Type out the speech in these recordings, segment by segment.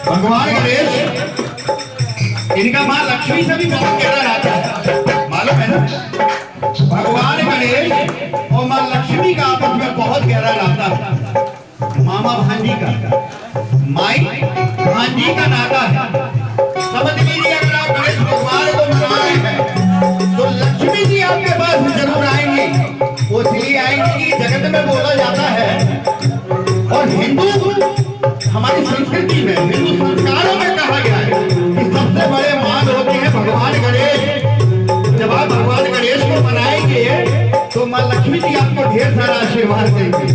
भगवान गणेश इनका मां लक्ष्मी से भी बहुत गहरा नाता है, मालूम है ना। भगवान गणेश और मां लक्ष्मी का आपस में बहुत गहरा नाता है, मामा भांजी का, माई भांजी का नाता है। समझ लीजिए अगर आप गणेश भगवान को मना रहे हैं तो लक्ष्मी जी आपके पास जरूर आएंगी। वो इसलिए आएंगी कि जगत में बोला जाता है और हिंदू हमारी संस्कृति में, हिंदू संस्कारों में कहा गया है कि सबसे बड़े मान होते हैं भगवान गणेश। जब आप भगवान गणेश को मनाएंगे तो मां लक्ष्मी जी आपको ढेर सारा आशीर्वाद देंगे।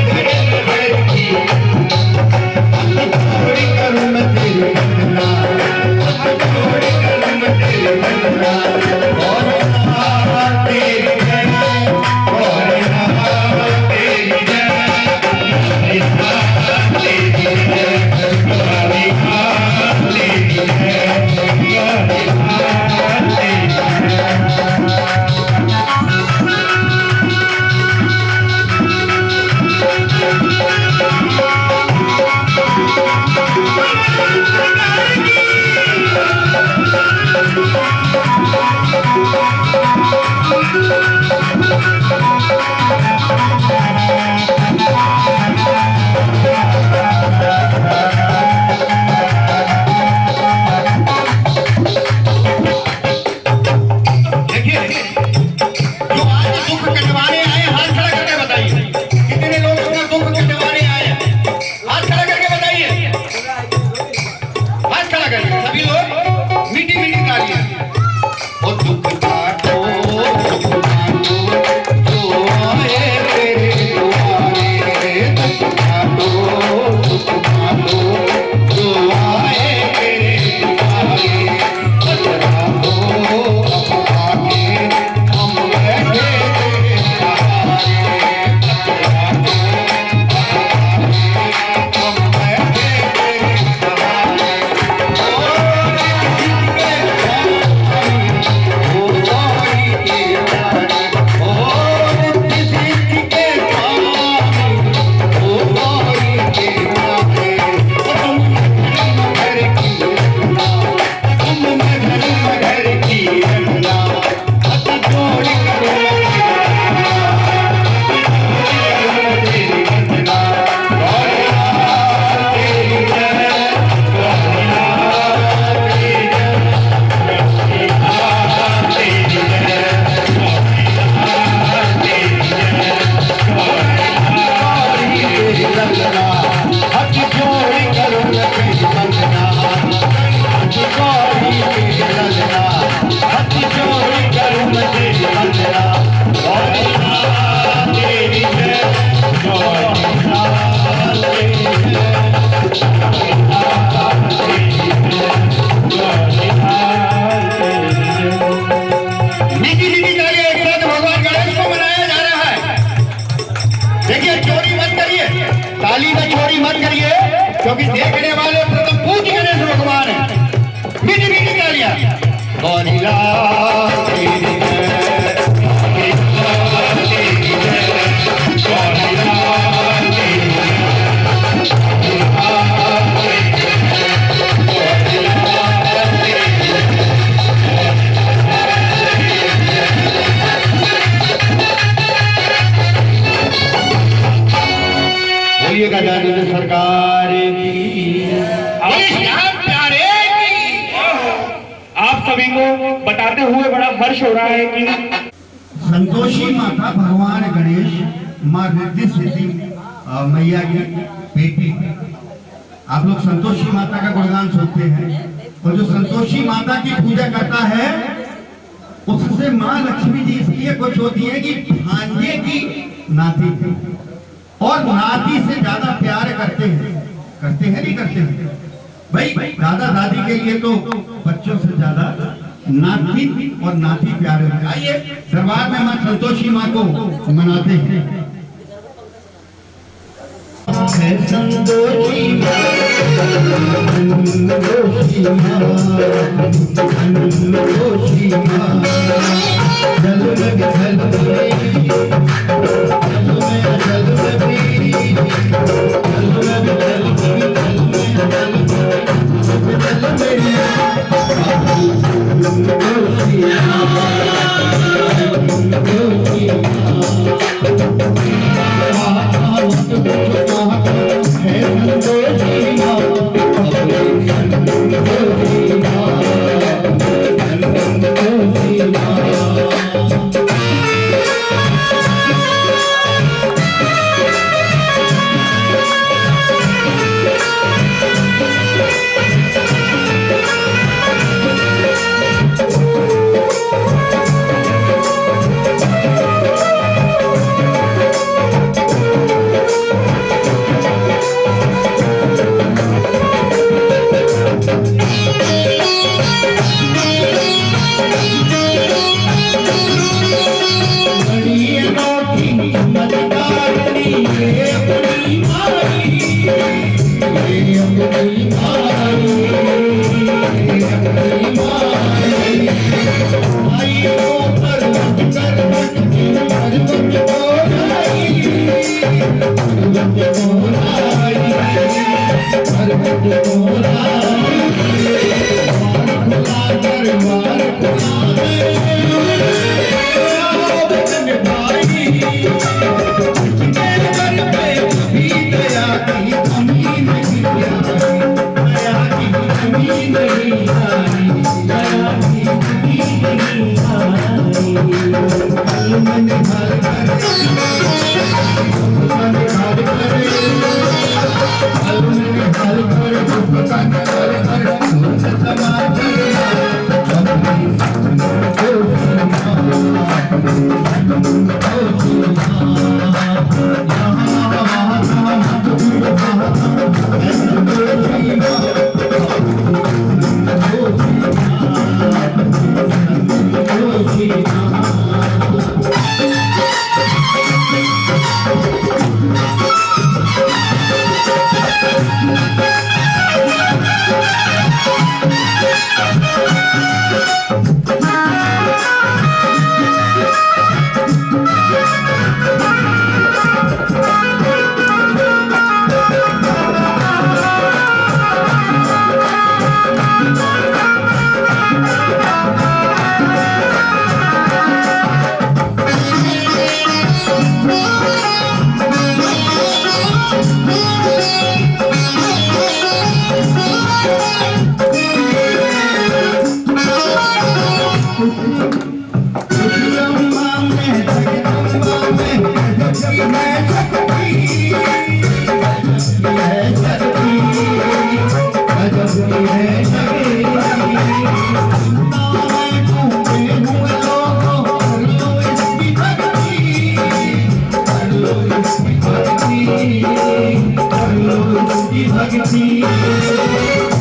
Thank you. देखिए चोरी मत करिए, ताली में चोरी मत करिए, क्योंकि देखने वाले प्रथम पूज्य गणेश भगवान है। मीठी मीठी तालियां। गौरीला सरकार आप सभी को बताते हुए बड़ा हर्ष हो रहा है कि संतोषी माता भगवान गणेश माँ रिद्धि सिद्धि मैया की बेटी। आप लोग संतोषी माता का गुणगान सुनते हैं, और जो संतोषी माता की पूजा करता है उससे माँ लक्ष्मी जी इसलिए कुछ होती है कि भांजे की नाती थी, और नाती से ज्यादा प्यार करते हैं नहीं करते हैं भाई। दादा दादी के लिए तो बच्चों से ज्यादा नाती और नाती प्यारे होते हैं। आइए दरबार में मां संतोषी मां को मनाते हैं। संतोषी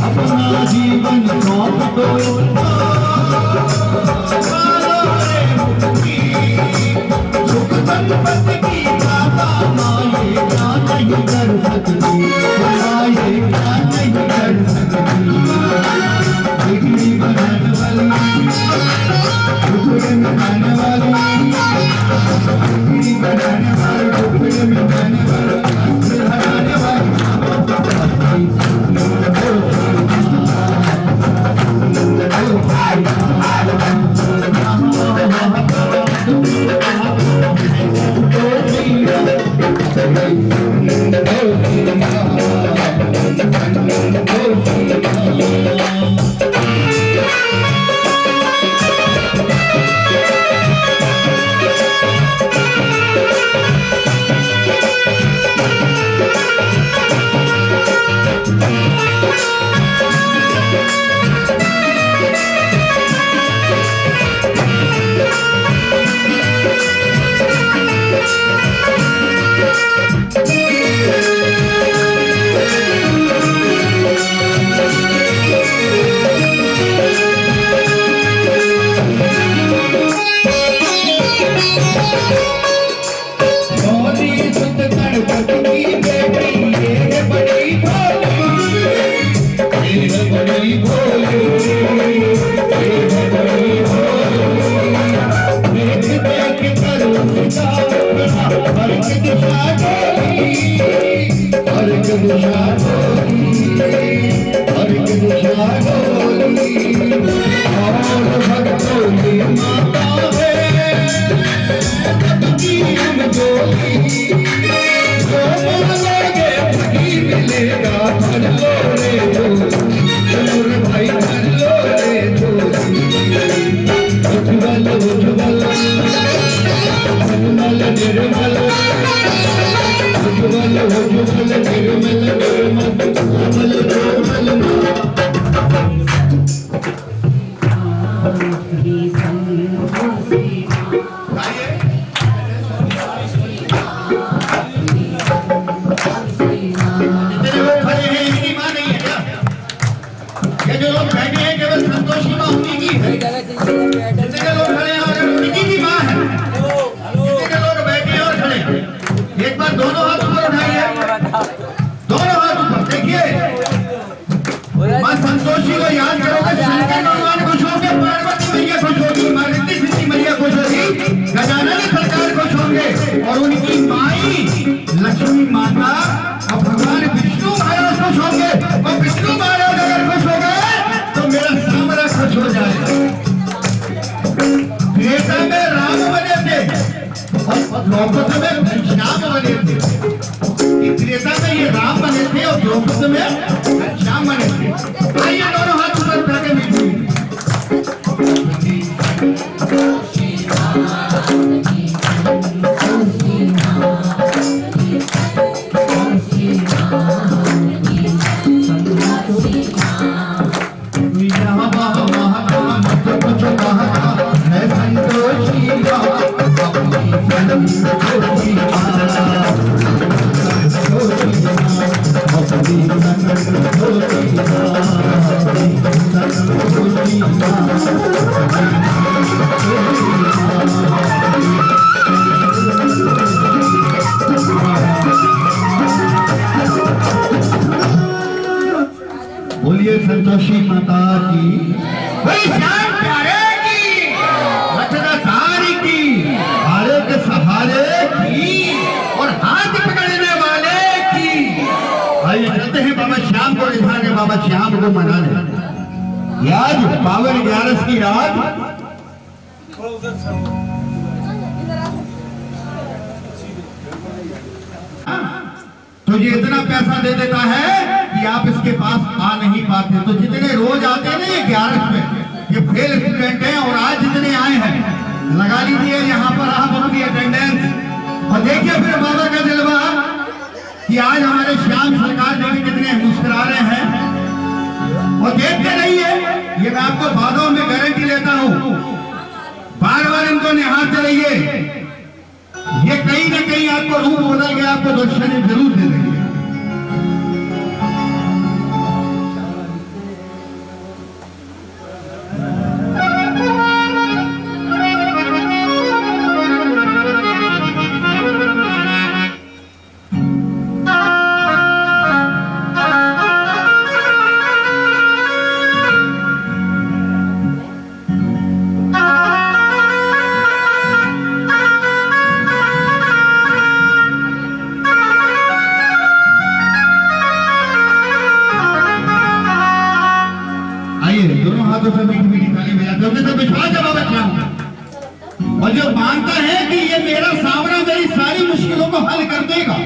अपना जीवन सौंप दो सुख संपत्ति की दाता माँ संतोषी को याद करोगे, शंकर भगवान खुश होंगे, पार्वती मैया खुश होगी, मारुति सिद्धि मैया खुश होगी, गजानन सरकार खुश होंगे और उनकी माई लक्ष्मी माता और भगवान विष्णु महाराज खुश होंगे। और विष्णु महाराज अगर खुश हो गए तो मेरा सामरा खुश हो जाएगा। त्रेता में राम बने थे और द्रौपद में घनश्याम बने थे। त्रेता में ये राम बने थे और द्रौपद में घनश्याम बने थे। आइए दोनों हाथ ऊपर करके मीठू बोलिए संतोषी माता की, श्याम प्यारे की, रत्नधारी की, हारे के सहारे की और हाथ पकड़ने वाले की। आइए चलते हैं बाबा श्याम को रिझाने, बाबा श्याम को मनाने। आज पावन 11 की रात तुझे इतना पैसा दे देता है कि आप इसके पास आ नहीं पाते। तो जितने रोज आते हैं ना ये 11 में, ये फेल स्टूडेंट हैं और आज जितने आए हैं लगा लीजिए यहाँ पर आप उनकी अटेंडेंस और देखिए फिर बाबा का जलवा कि आज हमारे श्याम सरकार देखिए कितने मुस्कुरा रहे हैं। और देखते रहिए, ये मैं आपको बातों में गारंटी लेता हूँ, बार बार इनको निहारते रहिए, ये कहीं ना कहीं आपको रूप बदल के आपको दर्शन जरूर दे देंगे। दोनों हाथों से मीठी मीठी ताली बजाते हैं, तो विश्वास है बाबा श्याम और जो मानता है कि ये मेरा सावरा मेरी सारी मुश्किलों को हल कर देगा,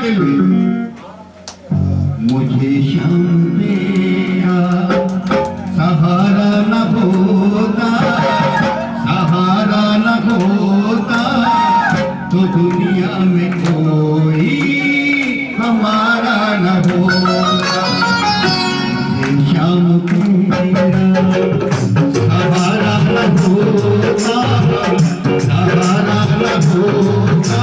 दिल में। मुझे श्याम तेरा सहारा न होता, सहारा न होता तो दुनिया में कोई हमारा न होता। मुझे श्याम तेरा सहारा न होता, सहारा न होता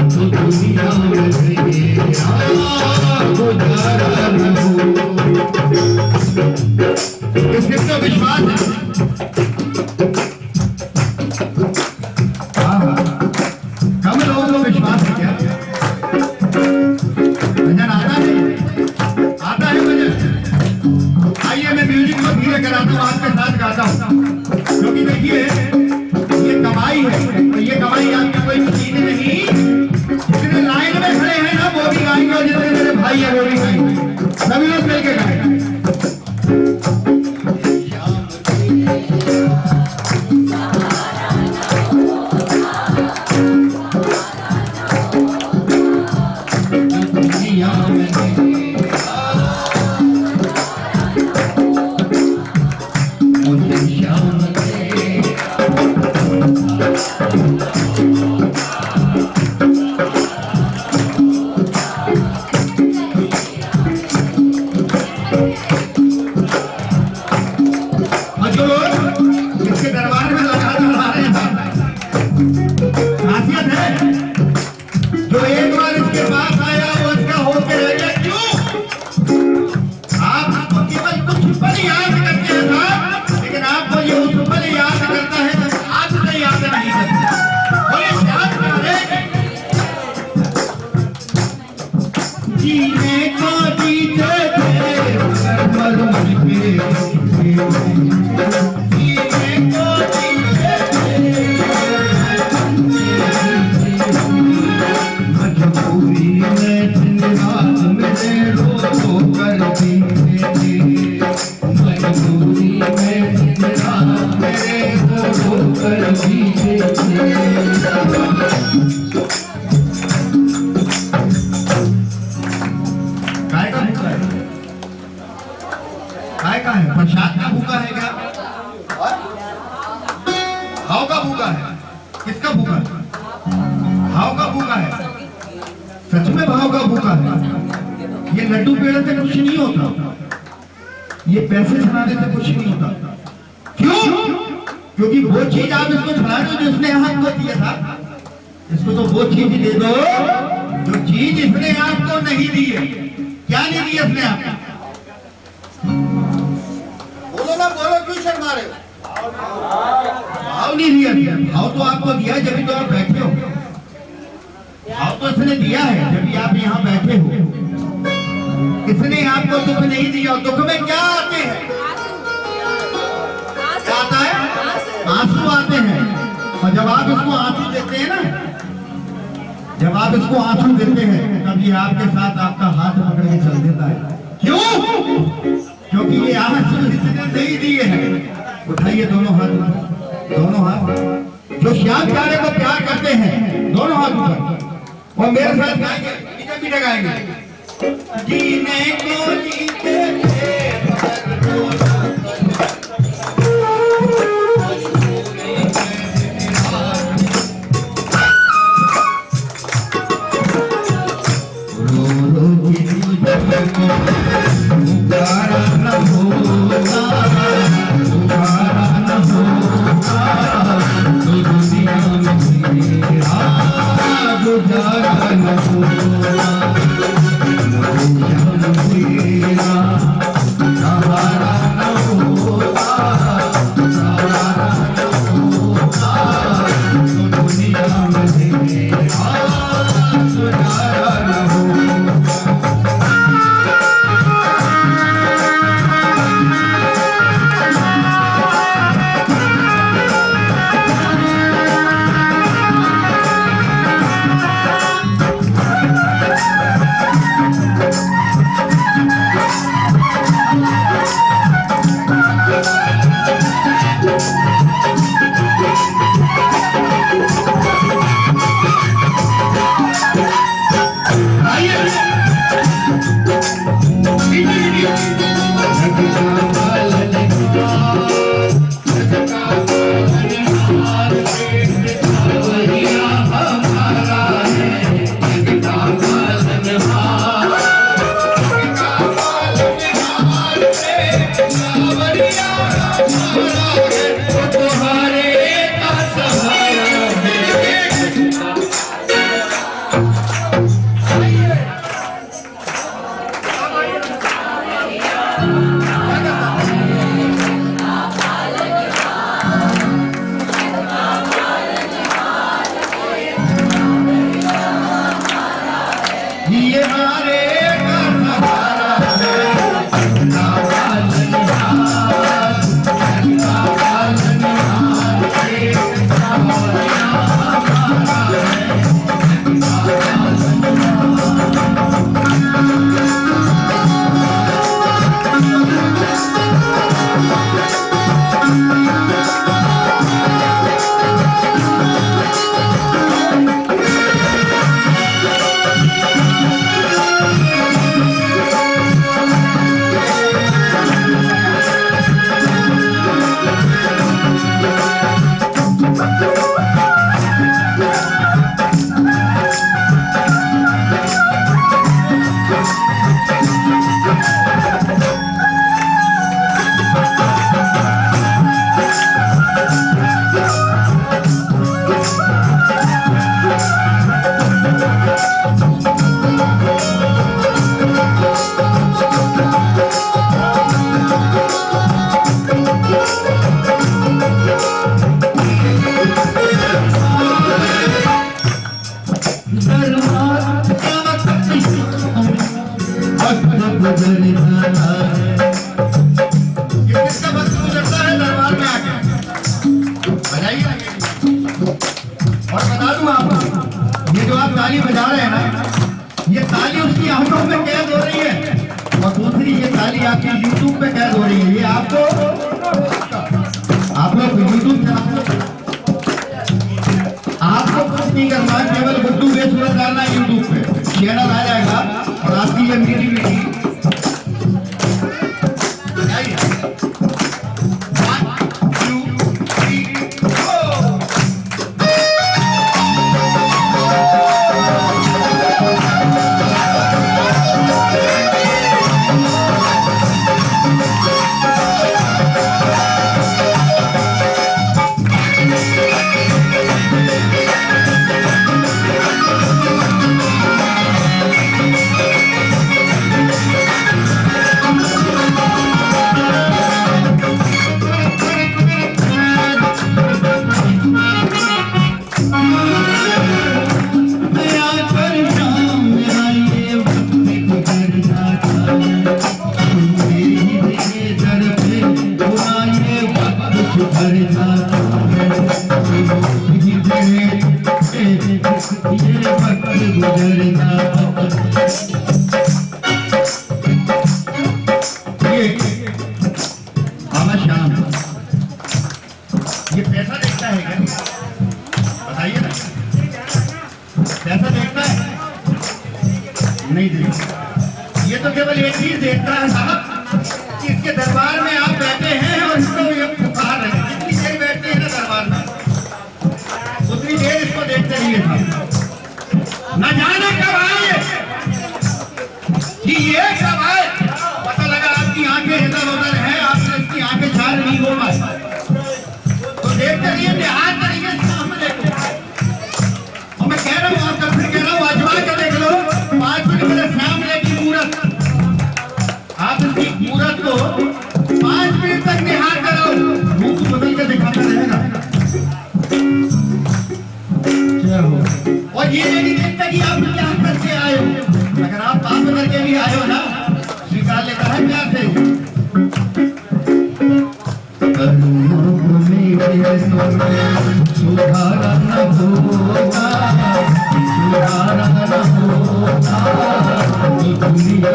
तो दुनिया में तेरा गुजारा न होता। किसको विश्वास है? कम लोगों को विश्वास है क्या? भजन आता है? आता है भजन? आइए मैं म्यूजिक को धीरे कराता हूँ, आपके साथ गाता हूँ, क्योंकि देखिए ये कमाई है और ये कमाई आपकी कोई चीज नहीं। जितने लाइन में खड़े हैं ना वो भी गाएंगे और जितने मेरे भाई है वो भी गाएंगे, सभी लोग मिलकर गाएंगे। इसके दरबार में खासियत है, जो एक बार इसके पास आया वो इसका होके रह गया। क्यों? आप केवल कुछ पल याद करते हैं साहब, लेकिन आपको ये उस पल याद करता है तो आज से याद नहीं करता। बोले याद करे जीने को जीते थे मर मर के प्रसाद का भूखा है क्या? भाव का भूखा है? किसका भूखा है? भाव का भूखा है। सच में भाव का भूखा है। ये लड्डू पेड़े से कुछ नहीं होता, ये पैसे छुड़ाने से कुछ नहीं होता। क्यों? क्योंकि वो चीज आप इसको छुड़ा रहे हो जो इसने आपको दिया था। इसको तो वो चीज दे दो जो चीज इसने आपको नहीं दी है। क्या नहीं दी इसने आपको? बोलो ना, बोलो, क्यों शर्मा रहे हो? भाव नहीं दिया। भाव तो आपको दिया जब भी तो आप बैठे हो। भाव तो इसने दिया है जब भी आप यहाँ बैठे हो। इसने आपको दुख नहीं दिया। दुख में क्या आते हैं? क्या आता है? आंसू आते हैं। और जब आप इसको आंसू देते हैं ना, जब आप इसको आंसू देते हैं तब ये आपके साथ आपका हाथ पकड़ के चल देता है। क्यों? क्योंकि ये आंसू इसने नहीं दिए हैं। उठाइए दोनों हाथ, दोनों हाथ। जो श्याम प्यारे को प्यार करते हैं दोनों हाथ ऊपर और मेरे साथ गाएंगे, पीछे पीछे गाएंगे। जीने को जीते थे सहारा न ये पैसा देखता है क्या? बताइए ना, पैसा देखता है? नहीं देखता। ये तो केवल एक चीज देखता है साहब, कि इसके दरबार में आप बैठे हैं और इसको ये पुकार रहे हैं। जितनी देर बैठते हैं ना दरबार में, उतनी देर इसको देखते रहिए साहब। न जाने कब आए कि ये कब आए, पता लगा आपकी आंखें इधर उधर हैं, आपने इसकी आंखें चार नहीं हो पाए, तो देखते रहिए निहार करेंगे सामने को। और मैं कह रहा हूँ, आपका फिर कह रहा हूँ, आजमा के देख लो 5 मिनट मेरे सामने की मूरत, आप इसकी मूरत को 5 मिनट तक निहार करो, रूप बदल के दिखाता रहेगा। और ये नहीं देखता कि आप क्या करके आए हो। अगर आप पाप करके भी आए हो ना, स्वीकार लेता है प्यार से। सुधारा न होगा, सुधारा न होगा, दुनिया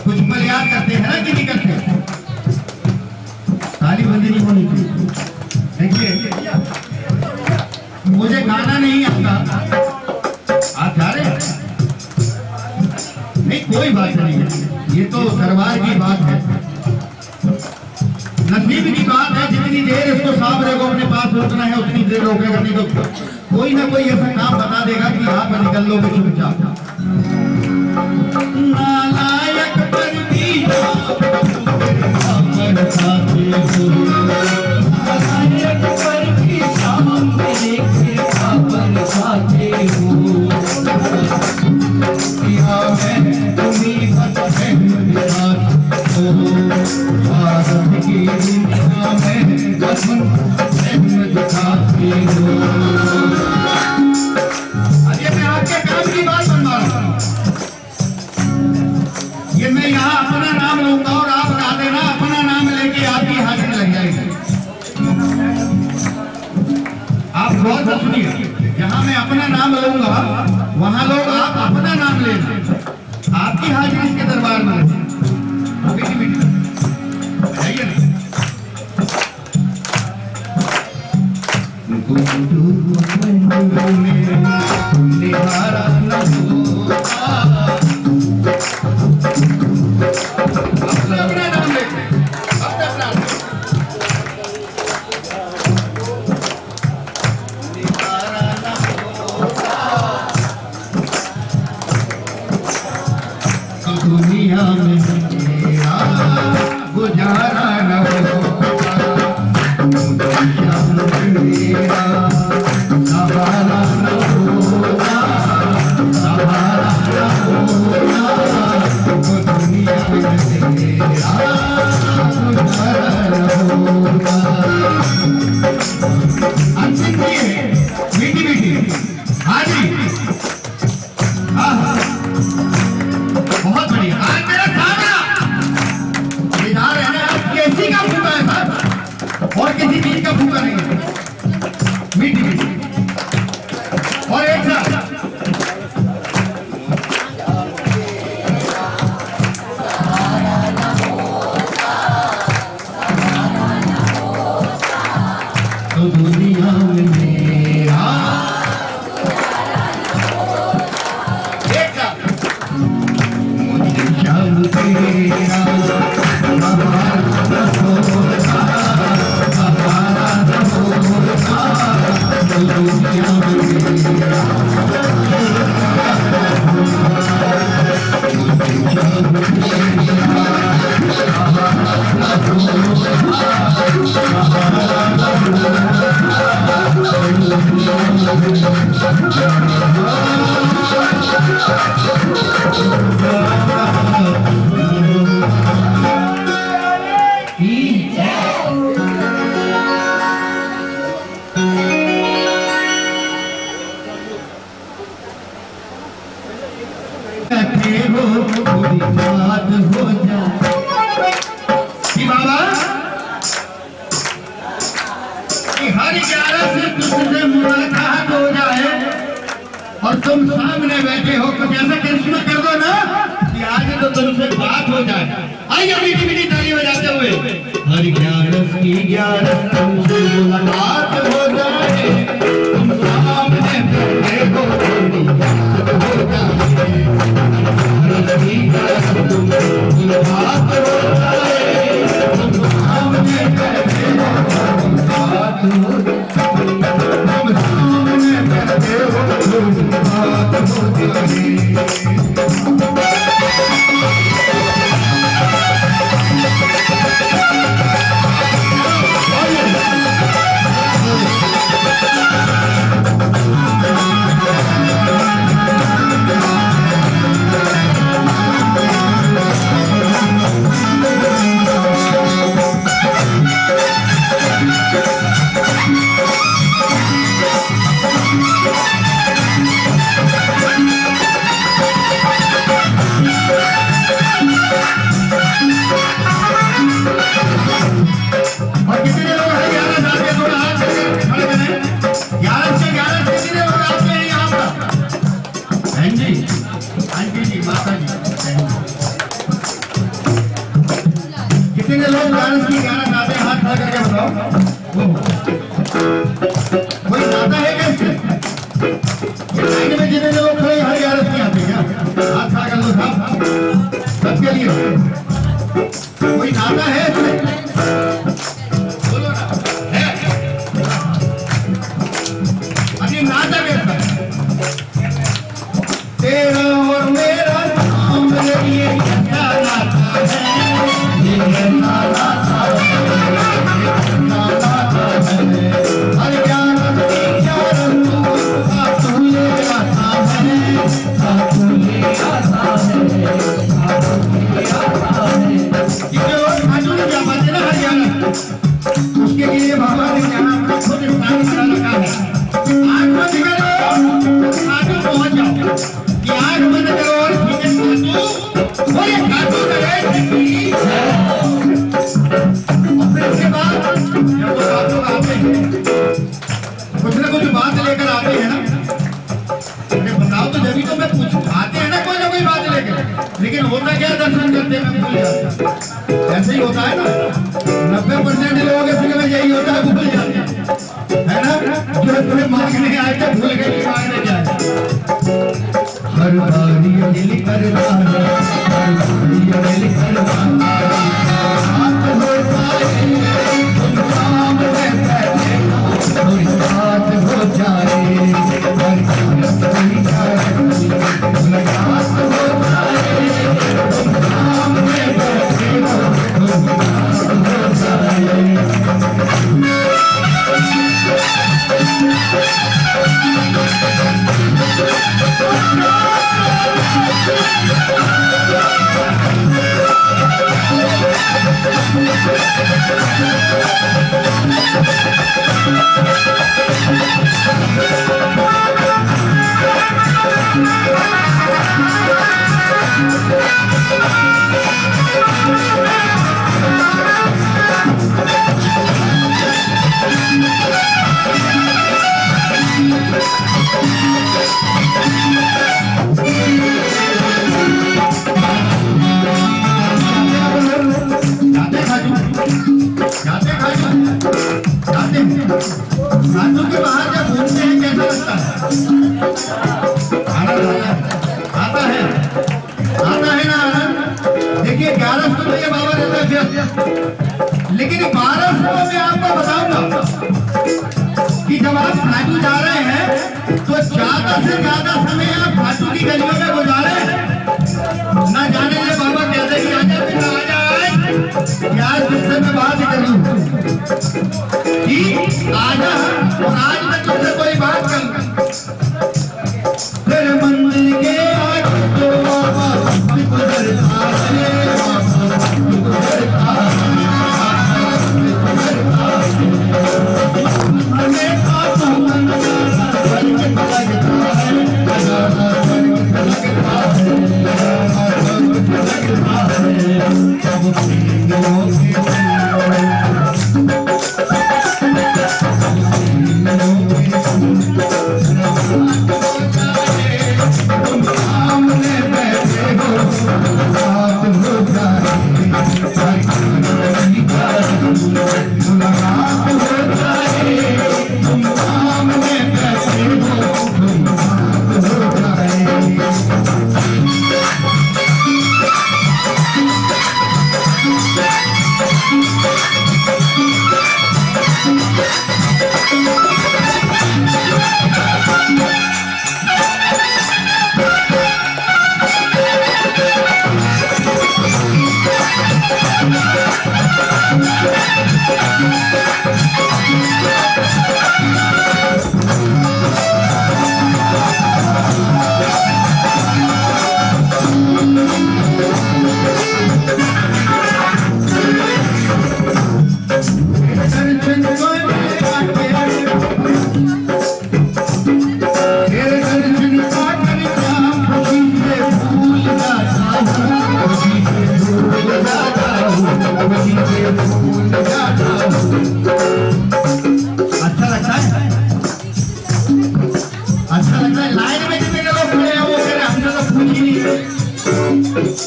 कुछ मर्याद करते हैं ना कि नहीं करते? ताली बंदी नहीं होनी चाहिए। देखिए, मुझे गाना नहीं आता, आप जा रहे हैं? नहीं, कोई बात नहीं है, ये तो दरबार की बात है, नसीब की बात है। जितनी देर इसको सामने को अपने पास रोकना है उतनी देर रोकेगा, नहीं तो कोई ना कोई ऐसा काम बता देगा कि आप निकल लो चुपचाप। नालायक पर भी अमर साथे हो, नालायक पर भी सामने अमर साथे हो, किया मैं तुम्हीं बस मेहमान हो, भारत की दुनिया में बसन दिखाते हो। अरे मैं आपके काम की बात बनवा रहा हूँ, ये मैं यहाँ अपना नाम लूंगा और आप गा देना, अपना नाम लेके आपकी हाजिरी लग जाएगी। आप बहुत सुनिए, जहाँ मैं अपना नाम लूंगा वहाँ लोग आप अपना नाम लेना, आपकी हाजिरी इसके दरबार में लगे। दुनिया में मेरा गुजारा न होगा, दुनिया में मेरा सहारा न होगा, सहारा न होगा, दुनिया में मेरा गुजारा न होगा। अंतिम मीठी मीठी हाजी, बहुत बढ़िया। आज मेरा खाना इधर है ना, किसी का भूखा है साहब, और किसी चीज का भूखा नहीं है। मीठी मीठी और एक साथ तो दुनिया में मेरा लगे हो थोड़ी बात हो जाए कि बाबा कि हर 11 से तुझसे मुलाकात हो जाए और तुम सामने बैठे हो कुछ ऐसा कृष्ण कर दो ना कि आज तो तुमसे बात हो जाए। आइए मीठी मीठी ताली बजाते हुए हर 11 की 11 तुमसे मुलाकात हो जाए तुम सामने बैठे हो थोड़ी बात हो जाए हर 11 की 11 तुमसे मुलाकात हो जाए तुम सामने बैठे हो थोड़ी बात हो जाए तुम सामने बैठे हो थोड़ी बात हो जाए। कितने लोग 11 की 11 गाते हैं हाथ खड़ा करके बताओ कोई गाता है कैसे लाइन में जितने लोग खड़े हर 11 की आते हैं हाथ खड़ा कर लो साहब सबके लिए कोई गाता है बोलो ना है अभी नाता कैसा तेरा और मेरा नाम ये क्या नाता है हर 11 की 11 तू ले आता है क्या बात है ना हर 11 उसके लिए बाबा ने क्या खुद स्थान बना रखा है आग बंद करो खाटू पहुंच जाओ कि आग बंद करो और खाटू और ये खाटू करे उसके बाद जब वो बात लोग आते हैं कुछ ना कुछ बात लेकर आते हैं ना अरे बताओ तो जब तो मैं पूछूं आते हैं ना कोई बात लेकर लेकिन होता क्या दर्शन करते हैं भूल जाते ऐसे ही होता है ना 90% लोगों के फिर में यही होता है भूल जाते है ना जो तुम्हें मांगने आए थे भूल गए कि मांगने जाए हर बारी दिल करना हर बारी दिल करना बात हो जाए खाटू के बाहर जब घूमते हैं कैसा लगता है आता है ना आनंद देखिए 1100 तो ये बाबा रहता है लेकिन 1200 में आपको बताऊंगा कि जब आप खाटू जा रहे हैं तो ज्यादा से ज्यादा समय आप खाटू की गलियों में गुजारे ना जाने से बाबा कहते कि आजा बेटा आजा यार तुझसे मैं बात करूं कि आजा और आज मैं तुझसे कोई बात करूं तेरे मंदिर के आगे तो बाबा गुजरता है गुजरता हमें खाटू लगता है लाइन में जितने लोग खड़े हैं वो कह रहे हमने तो पूछ ही नहीं।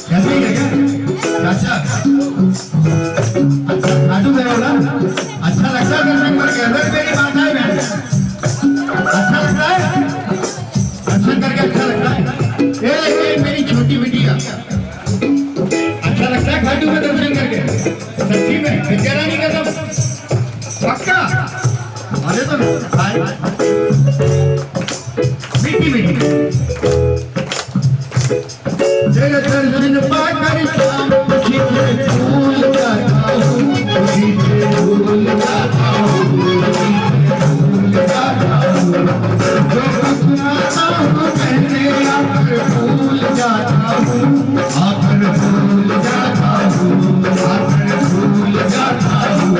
कैसे ही है क्या अच्छा खाटू है बोला अच्छा लगता है दर्शन करके अगर मेरी बात है मैं अच्छा लगता है दर्शन करके अच्छा लगता है ए मेरी छोटी बिटिया अच्छा लगता है खाटू में दर्शन करके सच्ची में विद्या रानी कसम पक्का अरे तो मीठी मीठी तेरे दर्शन पाकर शाम खुशी से भूल जाता हूँ खुशी से भूल जाता हूँ भूल जाता हूँ जो कुछ आता हूँ कहने आकर भूल जाता हूँ आकर भूल जाता हूँ आकर भूल जाता हूँ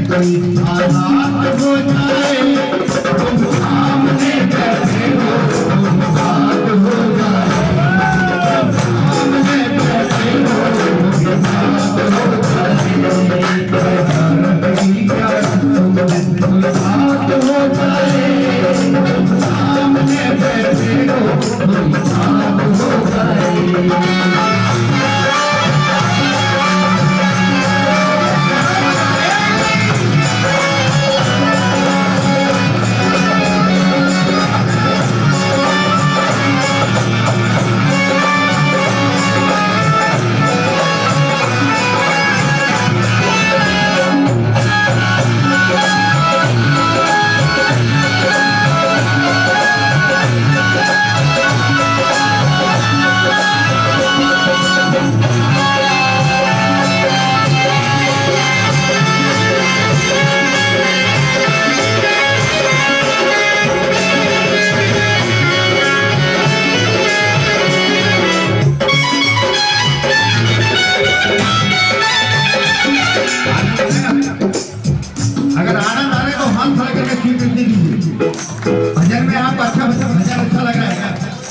कोई आजाद हो जाए तुम सामने बैठे हो तुम बात हो जाए सामने बैठे हो तुम बात हो जाए तुम बात हो जाए तुम सामने बैठे हो तुम बात हो जाए अगर आनंद आ रहे तो हाथ खड़ा करके स्वीकृति दीजिए। भजन में आपको अच्छा भजन अच्छा लग रहा है क्या?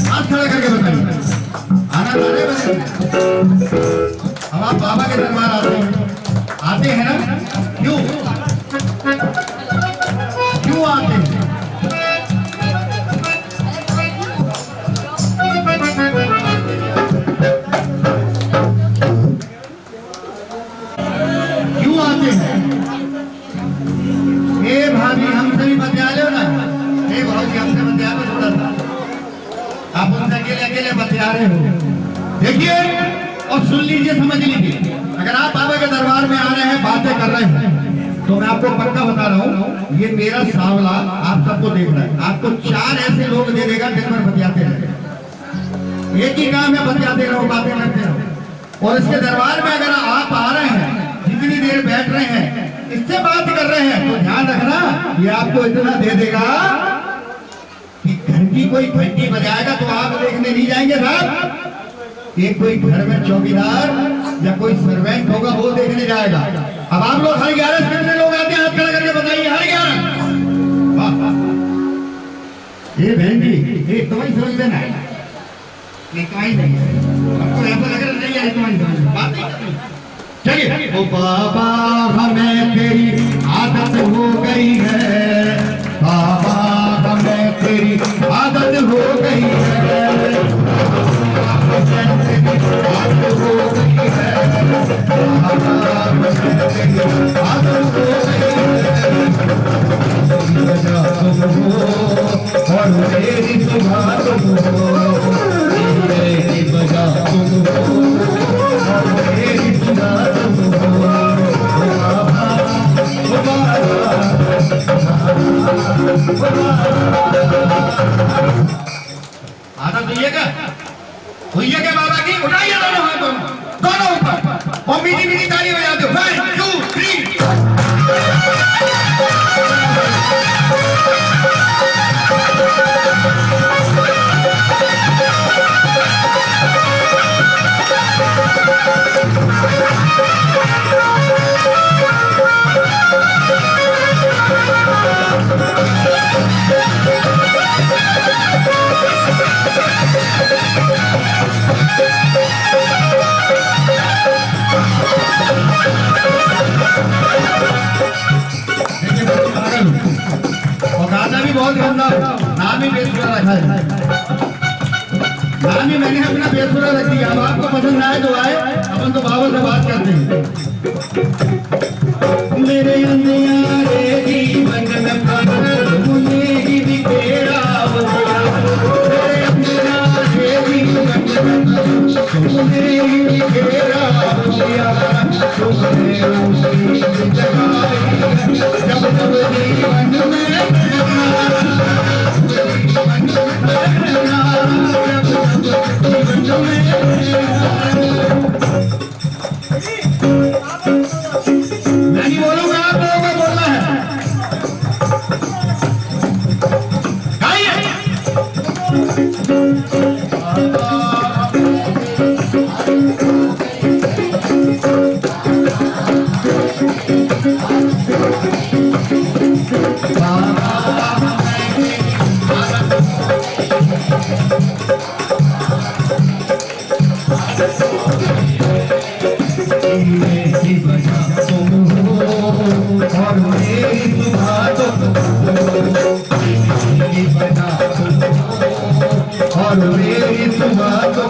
हाथ खड़ा करके बताइए आनंद आ रहे भजन। अब आप बाबा के दरबार आते हैं ना क्यों क्यों आते हैं? क्यों आते हैं? भाभी हमसे भी बतिया लो ना भाभी हमसे बतिया लो थोड़ा सा आप उनसे अकेले अकेले बतिया रहे हो देखिए और सुन लीजिए समझ लीजिए अगर आप बाबा के दरबार में आ रहे हैं बातें कर रहे हैं तो मैं आपको पक्का बता रहा हूँ ये मेरा सांवला आप सबको देख रहा है आपको 4 ऐसे लोग दे देगा दिन भर बतियाते रहे एक ही काम है बतियाते रहो बातें करते रहो और इसके दरबार में अगर आप आ रहे हैं जितनी देर बैठ रहे हैं इससे बात कर रहे हैं तो ध्यान रखना ये आपको इतना दे देगा कि घर की कोई घंटी बजाएगा तो आप देखने नहीं जाएंगे साहब ये कोई घर में चौकीदार या कोई सर्वेंट होगा वो देखने जाएगा। अब आप लोग 11:30 कितने लोग आते हैं हाथ खड़ा करके बताइए 11:30 ये बहन जी ये तुम्हारी समझ लेना है नहीं आपको ऐसा लग रहा नहीं है तुम्हारी बात नहीं चलिए ओ बाबा हमें तेरी आदत हो गई है बाबा हमें तेरी आदत हो गई है आदत हो गई है आदत हो गई और मेरी सुबह तुम हो मेरी बजा तुम हो और मेरी सुबह आदत हुई है क्या बाबा की उठाइए दोनों हाथों दोनों ऊपर और मीठी मीठी ताली बजा दो 1 2 3 है। नाम ही मैंने अपना बेसुरा रख दिया। अब आपको पसंद आए तो आए, अपन तो बाबा से बात करते हैं। मेरे अंधियारे जीवन में मुझे ही बिखेरा हुआ, मेरे अंधियारे जीवन में मुझे ही बिखेरा हुआ, तुमने उसकी जगाई जब जब जीवन में मैं नहीं बोलूंगा, आप लोगों को बोलना है। गाइए। और मेरी सुबह तो और मेरी सुबह तो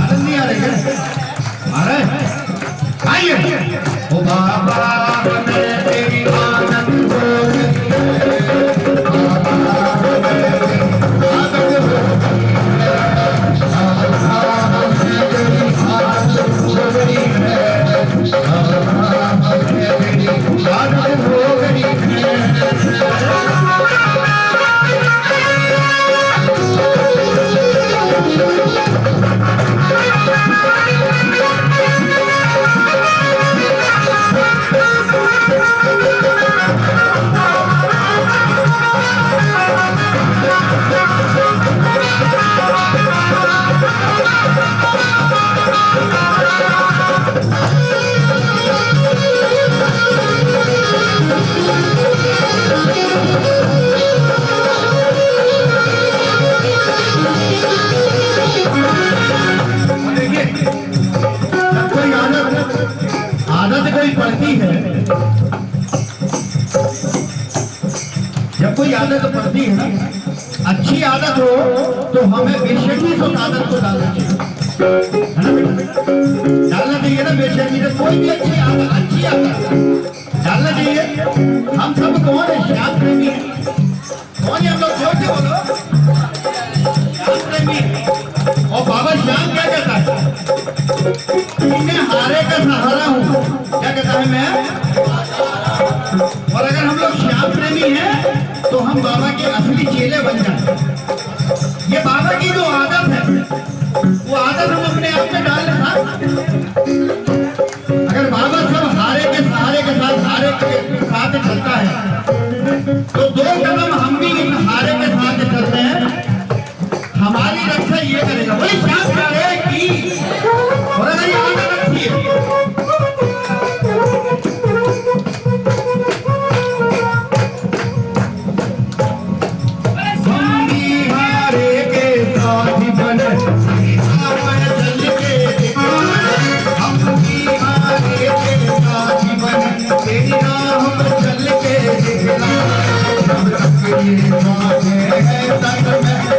आनंद नहीं आ रही है? आ रहा है? आइए। ओ बाबा मैं तेरी आनंद हो गई, बाबा मैं तेरी आनंद हो गई, बाबा मैं तेरी आनंद हो गई है, आनंद हो गई है। आदत कोई पड़ती है, जब कोई आदत पड़ती है ना, अच्छी आदत हो तो हमें बेशर्मी से उस आदत को डालना चाहिए, है ना बेटा? डालना चाहिए ना बेशर्मी से। कोई भी अच्छी आदत डालना चाहिए। हम सब कौन है? श्याम प्रेमी है। कौन है हम लोग? जोर से बोलो। श्याम प्रेमी। और बाबा श्याम क्या कहता है? मैं हारे का सहारा हूँ। क्या कहता है? मैं। और अगर हम लोग श्याम प्रेमी हैं तो हम बाबा के असली चेले बन जाते हैं। ये बाबा की जो आदत है वो आदत हम अपने आप में डाल लें। अगर बाबा सब हारे के सहारे के साथ चलता है तो 2 कदम हम भी हारे के साथ चलते हैं। हमारी रक्षा ये करेगा। वही श्याम प्यारे की और अगर ये आदत अच्छी है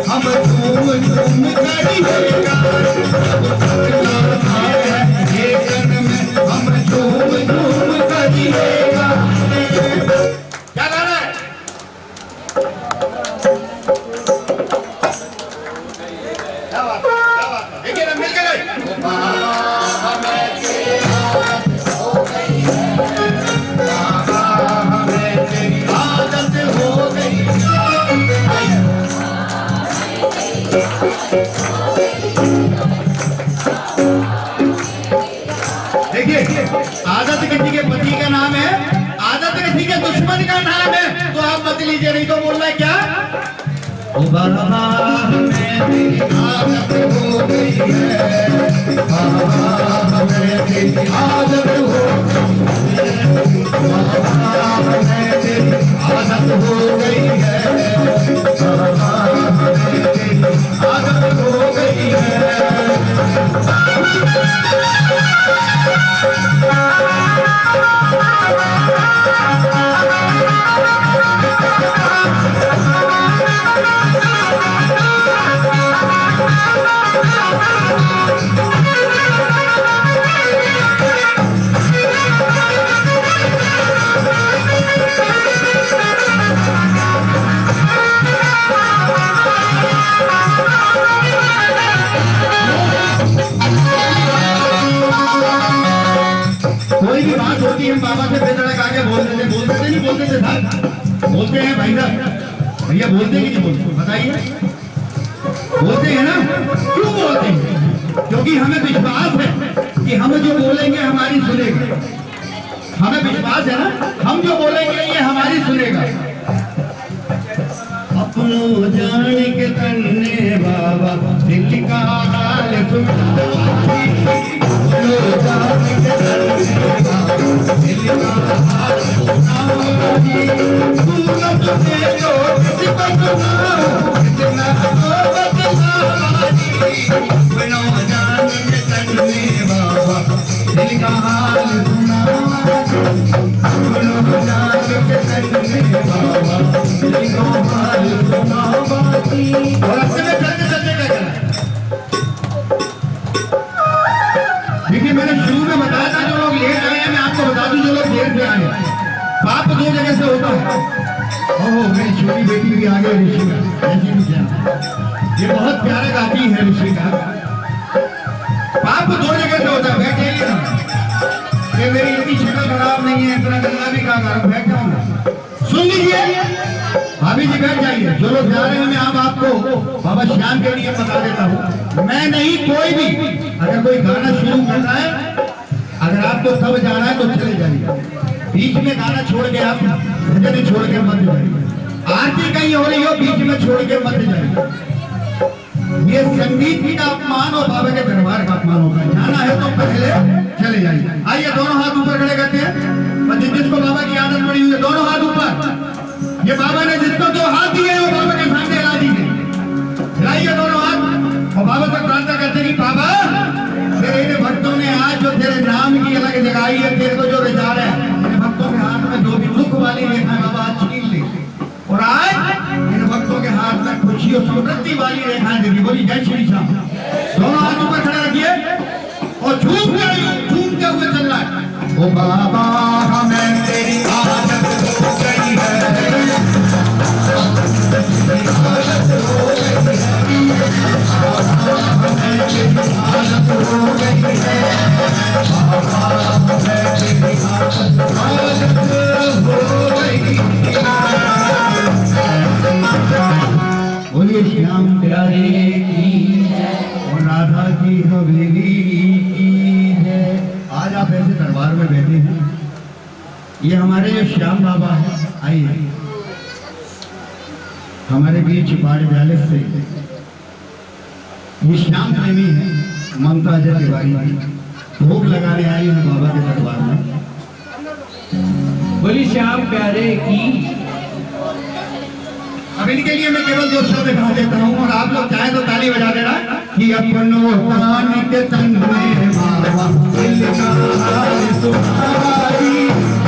हम झूम झूम करिएगा, ये कन में हम झूम झूम करिएगा। क्या गाना है? क्या बात है? देखिए ना, मिल गए। देखिए, आदत किसी के पति का नाम है, आदत किसी के दुश्मन का नाम है। तो आप मत लीजिए, नहीं तो बोलना है क्या? ओ बाबा मेरी आदत हो गई है, बाबा मेरी आदत हो गई है, बाबा मेरी आदत हो गई है, बाबा मेरी आदत हो गई है। कोई भी बात होती है हम बाबा से बेधड़क आके बोलते थे नहीं बोलते थे साहब? बोलते हैं भाई साहब, भैया बोलते हैं कि नहीं बोलते बताइए? बोलते हैं ना? क्यों बोलते हैं? क्योंकि हमें विश्वास है कि हम जो बोलेंगे हमारी सुनेगा। हमें विश्वास है ना, हम जो बोलेंगे ये हमारी सुनेगा। अपनों जान के तन्ने बाबा दिल का हाल सुना, अपनों जान के तन्ने बाबा दिल का हाल सुना जी। तू तुझे जो कितना कितना अपनों जान के तन्ने बाबा दिल का हाल सुना, अपनों जान के तन्ने बाबा दिल का हाल सुना। और अपने में चलते चलते क्या करना? देखिए मैंने शुरू में बताया था जो लोग लेट आए हैं, मैं आपको बता दूं जो लोग देर से आए हैं, पाप दो जगह से होता है। ओह मेरी छोटी बेटी भी आ गई ऋषिका, ऐसी भी क्या, ये बहुत प्यारा गाती है ऋषिका। पाप दो जगह से होता है, बैठिए ना, ये मेरी इतनी शक्ल खराब नहीं है, इतना गंदा भी कहा कर बैठ जाऊंगा। सुन लीजिए भाभी जी, बैठ जाइए। जो लोग जा रहे हैं मैं अब आपको बाबा श्याम के लिए बता देता हूँ, मैं नहीं कोई भी अगर कोई गाना शुरू करना है, अगर आपको तब जाना है तो चले जाइए, बीच में गाना छोड़ के आप भजन छोड़ के मत जाइए, आरती कहीं हो रही हो बीच में छोड़ के मत जाइए। ये संगीत का अपमान और बाबा के दरबार का अपमान होता है। जाना है तो पहले चले जाइए। आइए दोनों हाथ ऊपर खड़े करते हैं, जिसको बाबा की आदत पड़ी हुई है दोनों हाथ ऊपर। ये बाबा ने जिसको जो हाथ दिए वो बाबा के सामने हिला दीजिए, हिलाइए दोनों हाथ और बाबा से प्रार्थना करते कि बाबा तेरे भक्तों ने आज जो तेरे नाम की अलग जगाई है, तेरे को जो रिझा रहे हैं, इन भक्तों के हाथ में जो भी दुख वाली रेखा है बाबा छीन ले, और आज इन भक्तों के हाथ में खुशी और समृद्धि वाली रेखाएं देगी। बोली जय श्री श्याम। दोनों हाथ ऊपर खड़े रखिए और झूमते हुए चल रहा है। ओ बाबा हमें तेरी आदत हो गई है, बोलिए श्याम प्यारे की और राधा की हवेली की है। आज आप ऐसे दरबार में बैठे हैं, ये हमारे जो श्याम बाबा है, आइए हमारे बीच बाड़ जाले से, ये श्याम प्रेमी है, ममता जय तिवारी भोग लगाने आई है बाबा के दरबार में। बोली श्याम प्यारे की। अब इनके लिए मैं केवल दो शब्द कहा देता हूँ और आप लोग चाहे तो ताली बजा देना कि अपनों प्राण के तन में बाबा दिल का हाल सुनाई,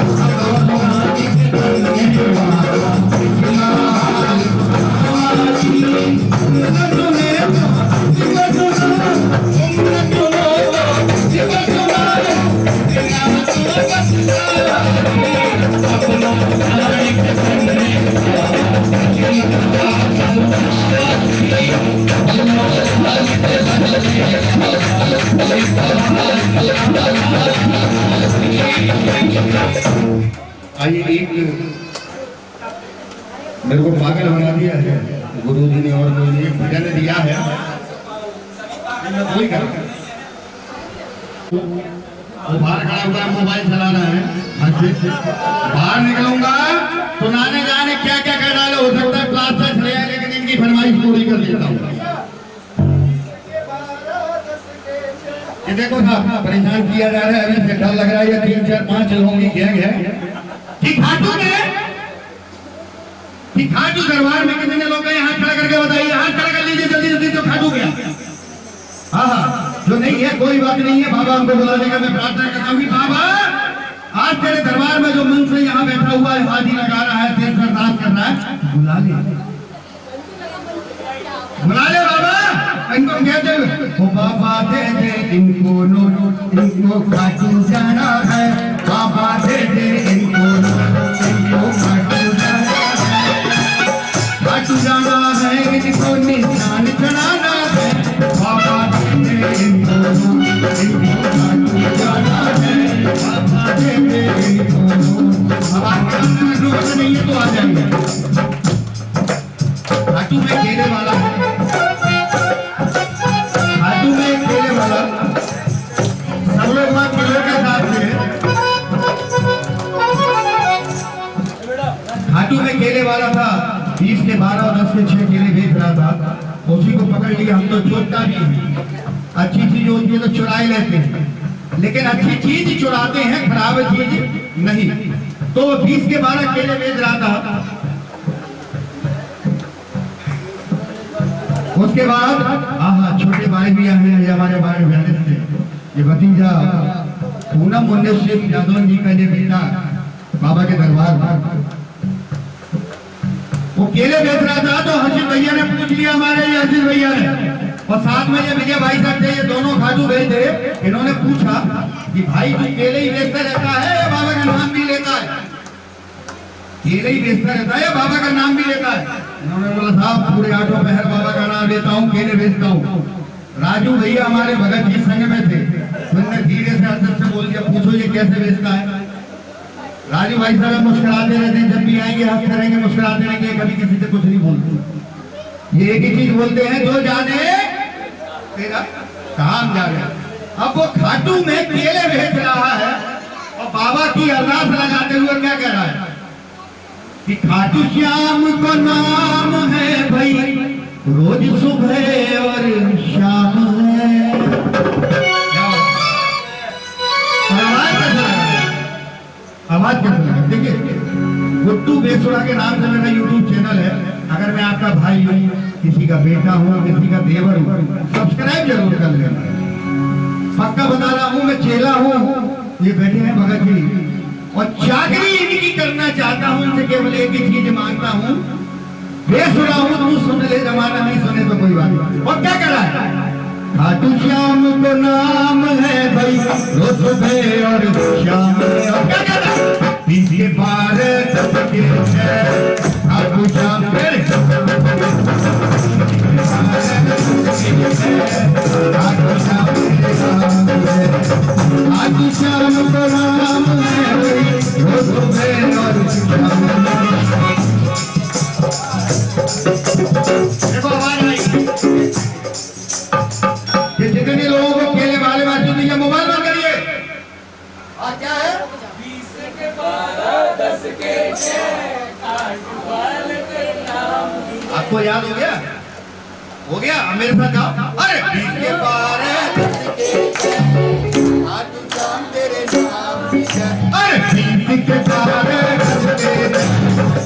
अपनों प्राण के तन में बाबा दिल का हाल सुनाई। आइए एक मेरे को पागल बना दिया है गुरु जी ने और मुझे भजन दिया है, मैं वही कर बाहर खड़ा हुआ मोबाइल चला रहा है, बाहर निकलूंगा तो नाने जाने क्या क्या कर डाले, हो सकता है क्लास से चले आए, लेकिन इनकी फरमाइश पूरी कर देता हूँ। ये देखो ना परेशान किया जा रहा है, अभी से डर लग रहा है, ये 3 4 5 लोगों की गैंग है। ठीक खाटू में खाटू दरबार में कितने लोग हैं? हाथ खड़ा करके बताइए, हाथ खड़ा कर लीजिए जल्दी जल्दी जो खाटू गया। हाँ हाँ, जो नहीं है कोई बात नहीं है, बाबा हमको बुला देगा। मैं प्रार्थना करता हूँ कि बाबा आज तेरे दरबार में जो मन से यहाँ बैठा हुआ है, हाथी लगा रहा है, तेरे से अरदास कर रहा है, बुला ले बाबा। इनको कहते हो बाबा दे दे इनको नोट, इनको खाटू जाना है, बाबा दे दे इनको नोट, इनको खाटू जाना है, खाटू जाना है, इनको निशान चढ़ाना है, बाबा दे दे इनको नोट, इनको खाटू जाना है, बाबा के 6 केले बेच रहा था, उसी को पकड़ लिया। हम तो चोरता भी है, अच्छी चीज होती है तो चुराई लेते हैं, लेकिन अच्छी चीज चुराते हैं, खराब चीज नहीं। तो 20 के 12 केले बेच रहा था। उसके बाद छोटे भाई भी आए हैं, हमारे भाई बहन थे, ये भतीजा पूनम मुन्ने शेख यादव जी का ये बेटा बाबा के दरबार वो केले बेच रहा था। तो हर्षित भैया ने पूछ लिया, हमारे ये हर्षित भैया ने, और साथ में ये विजय भाई साहब थे, ये दोनों खाटू गए थे। इन्होंने पूछा कि भाई तू केले ही बेचता रहता है या बाबा का नाम भी लेता है? केले ही बेचता रहता है या बाबा का नाम भी लेता है? इन्होंने बोला साहब पूरे 8 पहर बाबा का नाम लेता हूँ, केले बेचता हूँ। राजू भैया हमारे भगत जी संग में थे, उन्होंने धीरे से अंदर से बोल दिया, पूछो ये कैसे बेचता है? राजू भाई साहब मुस्कुराते रहते हैं, जब भी आएंगे हंसते रहेंगे, मुस्कुराते रहेंगे, कभी किसी से कुछ नहीं बोलते। ये एक ही चीज बोलते हैं, जो जाने तेरा काम जाने। अब वो खाटू में केले बेच रहा है और बाबा की अरदास लगाते हुए क्या कह रहा है कि खाटू श्याम को नाम है भाई, रोज सुबह और शाम है। आवाज कैसे लगा? देखिए, गुड्डू बेसुरा के नाम से मेरा यूट्यूब चैनल है। अगर मैं आपका भाई हूँ, किसी का बेटा हूँ, किसी का देवर हूँ, सब्सक्राइब जरूर कर लेना। पक्का बता रहा हूँ, मैं चेला हूँ, ये बैठे हैं भगत जी, और चाकरी इनकी करना चाहता हूँ। इनसे केवल एक ही चीज मांगता हूँ, बेसुरा हूँ तू सुन ले, जमाना नहीं सुने तो कोई बात नहीं। और क्या कर रहा है? खाटू श्याम को नाम है भाई, रोज सुबह और शाम है। और क्या कर रहा है? 20 के 12 सबके है खाटू श्याम, खाटू श्याम को नाम है भाई, रोज सुबह और शाम। देखो आवाज आई, जितने लोगों को केले वाले बाजू दीजिए, मोबाइल बंद करिए। और क्या है? 20 के 12 10 के 6 आपको याद हो गया? हो गया? मेरे साथ जाओ। अरे 20 के 12 10 के 6 खाटू श्याम तेरे नाम की जय। अरे 20 के 12 10 के 6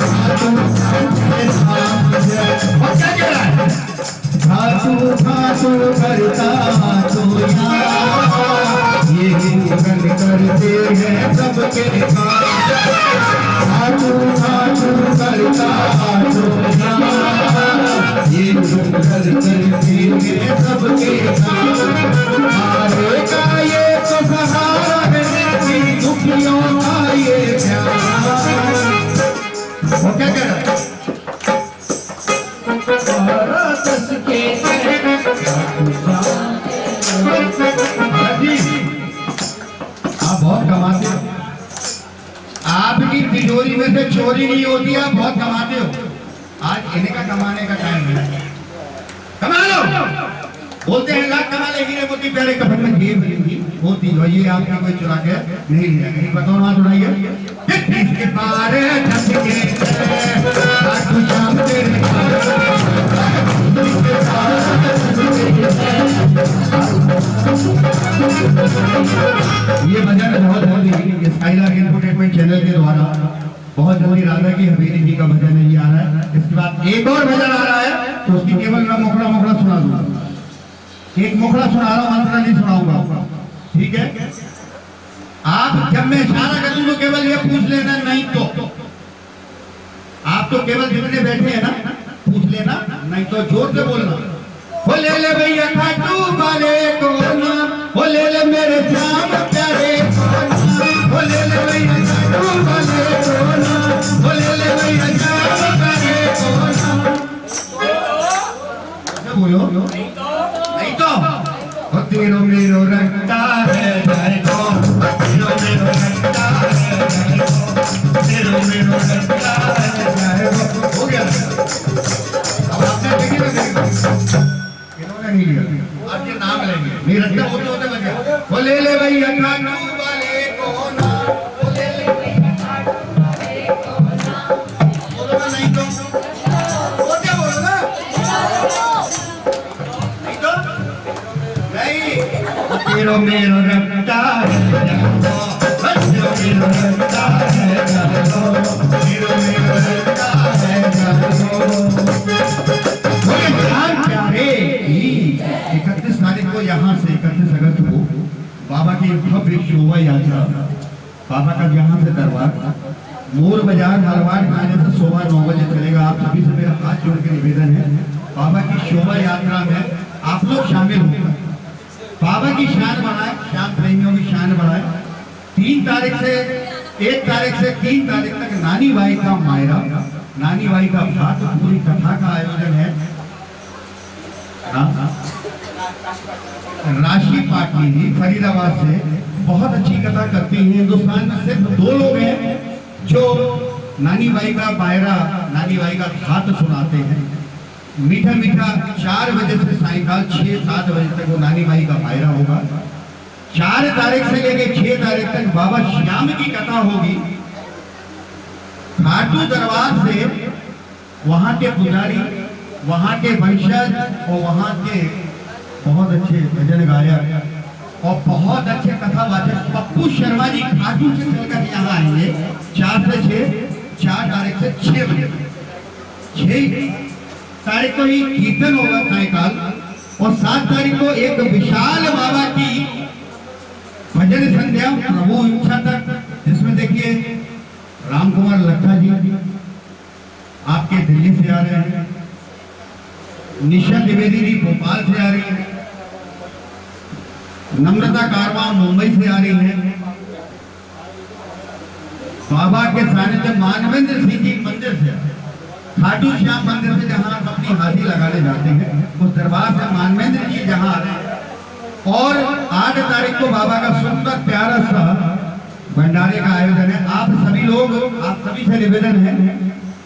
खाटू श्याम तेरे नाम की जय। और क्या कह रहा है? खाटू खाटू करता तो ये गगन करते हैं सबके काम। खाटू खाटू करता तो ये गगन करते हैं सबके काम। आरे का ये तो सहारा है, दुखियों का ये प्यार। वो क्या कह रहा है? आप बहुत कमाते हो, आपकी तिजोरी में से चोरी नहीं होती, आप बहुत कमाते हो। आज इन्हीं का कमाने का टाइम है, कमा लो। बोलते हैं लाख कमा ले, हीरे मोती प्यारे कफन में जेब मिलेंगी होती हो। ये आपने कोई चुरा के नहीं लिया, कहीं बताओ ना चुराइए। 20 के 12 10 के 6 खाटू श्याम तेरे ये भजन बहुत जल्दी स्काईलार्क एंटरटेनमेंट चैनल के द्वारा बहुत जल्दी राधा की हवेली जी का भजन ये आ रहा है। इसके बाद एक और भजन आ रहा है, तो उसकी केवल मैं मुखड़ा मुखड़ा सुना दूंगा। एक मुखड़ा सुना रहा हूँ, मंत्र नहीं सुनाऊंगा, ठीक है? आप जब मैं इशारा करूँ तो केवल ये पूछ लेना, नहीं तो आप तो केवल जितने बैठे हैं ना पूछ लेना, नहीं तो जोर से बोलना। हो ले भैया खाटू वाले को ना, हो ले मेरे श्याम प्यारे को ना, हो ले भैया खाटू वाले को ना, हो ले भैया श्याम प्यारे को ना। बोलो नहीं तो हो तेरो मेरो रंगता है जाए को, तेरो मेरो रंगता है जाए को, तेरो मेरो रंगता है जाए को। हो गया? अब आपने देखी ना, इन्होंने नहीं लिया, आप ये नाम लेंगे, नहीं रखता होते होते बच गया। वो ले भैया जो मेरो रखता है जो मेरो रखता है जो मेरो रखता है प्यारे 31 तारीख को यहाँ से 31 अगस्त को बाबा की भव्य शोभा यात्रा, बाबा का यहाँ से दरबार मोर बाजार मारवाड़ खाने से सुबह 9 बजे चलेगा। आप सभी से मेरा हाथ जोड़ के निवेदन है, बाबा की शोभा यात्रा में आप लोग शामिल होंगे। बाबा की शान बढ़ाए, श्याम प्रेमियों की शान बढ़ाए। 1 तारीख से 3 तारीख तक नानी बाई का मायरा, नानी बाई का भात, पूरी कथा का आयोजन है। राशि पाटनी जी फरीदाबाद से बहुत अच्छी कथा करती हैं। हिंदुस्तान में सिर्फ 2 लोग हैं जो नानी बाई का बायरा, नानी बाई का भात सुनाते हैं। मीठा मीठा 4 बजे से सायंकाल 6-7 बजे तक वो नानी बाई का बायरा होगा। 4 तारीख से लेकर 6 तारीख तक बाबा श्याम की कथा होगी। खाटू दरबार से वहां के पुजारी, वहां के वंशज और वहां के बहुत अच्छे भजन गायक और बहुत अच्छे कथावाचक पप्पू शर्मा जी खाटू से चलकर यहाँ आएंगे। 4 से 6, 4 तारीख से 6 बजे, 6 तारीख को ही कीर्तन होगा सायंकाल और 7 तारीख को एक विशाल बाबा की भजन संध्या प्रभु इच्छा तक, जिसमें देखिए राम कुमार लखा जी आपके दिल्ली से आ रहे हैं, निशा द्विवेदी जी भोपाल से आ रही है, नम्रता कारवा मुंबई से आ रही है। बाबा के सानिध्य मानवेंद्र सिंह जी मंदिर से, खाटू श्याम मंदिर से जहां अपनी हाथी लगाने जाते हैं, उस दरबार से मानवेंद्र जी जहां आ रहे हैं। और 8 तारीख को बाबा का सुंदर प्यारा सा भंडारे का आयोजन है। आप सभी लोग, आप सभी से निवेदन है,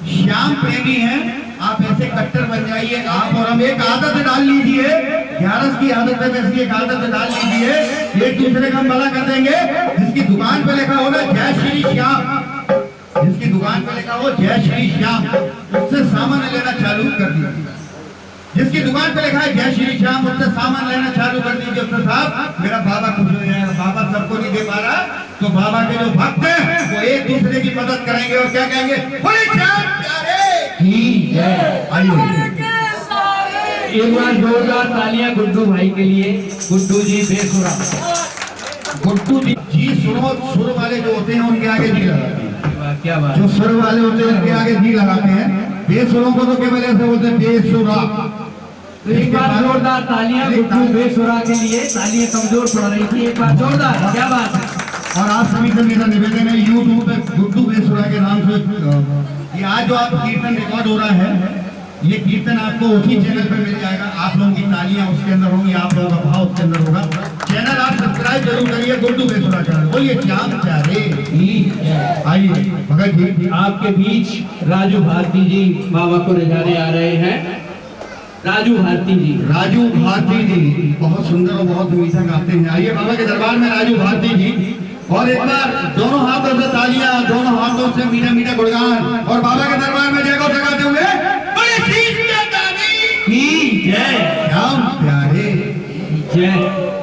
श्याम प्रेमी हैं, आप ऐसे कट्टर बन जाइए। आप और हम एक आदत डाल लीजिए, 11 की आदत है, वैसी एक आदत डाल लीजिए, एक दूसरे का भला कर देंगे। जिसकी दुकान पे लिखा हो ना जय श्री श्याम, जिसकी दुकान पे लिखा हो जय श्री श्याम, उससे सामान लेना चालू कर दीजिए। जिसकी दुकान पे लिखा है जय श्री श्याम, उससे सामान लेना चालू कर दीजिए। उससे साहब मेरा बाबा खुश हो जाएगा। बाबा सबको नहीं दे पा रहा, तो बाबा के जो भक्त हैं वो एक दूसरे की मदद करेंगे और क्या कहेंगे, बोले श्याम प्यारे की जय। आइए एक बार जोरदार तालियां गुड्डू भाई के लिए। गुड्डू जी बेसुरा, गुड्डू जी सुनो, सुर वाले जो होते हैं उनके आगे नहीं लगाते हैं। क्या बात, जो सुर वाले होते हैं उनके आगे नहीं लगाते हैं। बेसुरों को तो केवल ऐसे बोलते हैं बेसुरा। तो एक बार जोरदार तालियां गुड्डू बेसुरा के लिए। तालियां कमजोर पड़ रही थी, एक बार जोरदार। क्या बात है। और आप सभी से मेरा निवेदन है, यूट्यूब पे गुड्डू बेसुरा के नाम से ये आज जो आप कीर्तन रिकॉर्ड हो रहा है, ये कीर्तन आपको उसी चैनल पे मिल जाएगा। आप लोगों की तालियां उसके अंदर होंगी, आप लोगों का भाव उसके अंदर होगा। चैनल आप सब्सक्राइब जरूर करिए, गुड्डू बेसुरा चैनल। बोलिए श्याम प्यारे। आइए भगत जी, आपके बीच राजू भारती जी बाबा को ले जाने आ रहे हैं। राजू भारती जी, राजू भारती जी बहुत सुंदर और बहुत मीठा गाते हैं। आइए बाबा के दरबार में राजू भारती जी, और एक बार दोनों हाथों से तालियां, दोनों हाथों से मीठा मीठा गुणगान, और बाबा के दरबार में जय गौ लगाते हुए जय। श्याम प्यारे जय।